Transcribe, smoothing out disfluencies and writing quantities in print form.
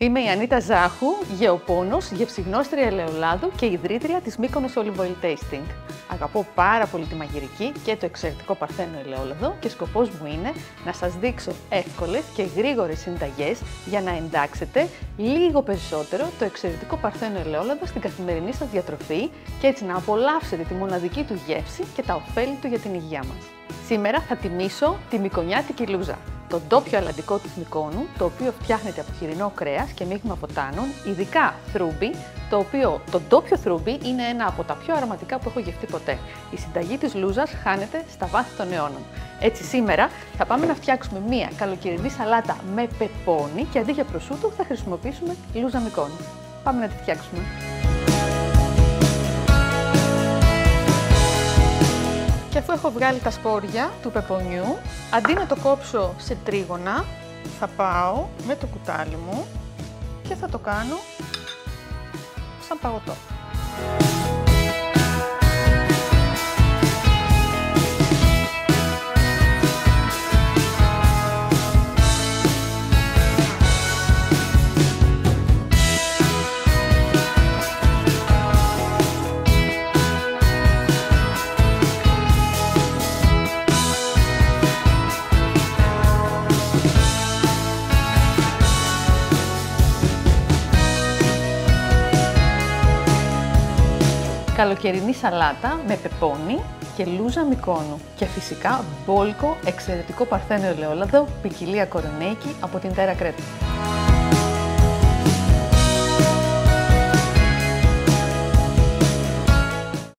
Είμαι η Ανίτα Ζάχου, γεωπόνος, γευσιγνώστρια ελαιολάδου και ιδρύτρια της Mykonos Olive Oil Tasting. Αγαπώ πάρα πολύ τη μαγειρική και το εξαιρετικό παρθένο ελαιόλαδο και σκοπός μου είναι να σας δείξω εύκολες και γρήγορες συνταγές για να εντάξετε λίγο περισσότερο το εξαιρετικό παρθένο ελαιόλαδο στην καθημερινή σας διατροφή και έτσι να απολαύσετε τη μοναδική του γεύση και τα ωφέλη του για την υγεία μας. Σήμερα θα τιμήσω τη μικονιάτικη λούζα, το ντόπιο αλλαντικό της Μυκόνου, το οποίο φτιάχνεται από χοιρινό κρέας και μείγμα ποτάνων, ειδικά θρούμπι, το ντόπιο θρούμπι είναι ένα από τα πιο αρωματικά που έχω γευτεί ποτέ. Η συνταγή της λούζας χάνεται στα βάθη των αιώνων. Έτσι σήμερα θα πάμε να φτιάξουμε μία καλοκαιρινή σαλάτα με πεπόνι και αντί για προσούτο θα χρησιμοποιήσουμε λούζα Μυκόνου. Πάμε να τη φτιάξουμε. Και αφού έχω βγάλει τα σπόρια του πεπονιού, αντί να το κόψω σε τρίγωνα, θα πάω με το κουτάλι μου και θα το κάνω σαν παγωτό. Καλοκαιρινή σαλάτα με πεπόνι και λούζα Μυκόνου και φυσικά μπόλικο εξαιρετικό παρθένο ελαιόλαδο ποικιλία κορονέικη από την Terra Creta.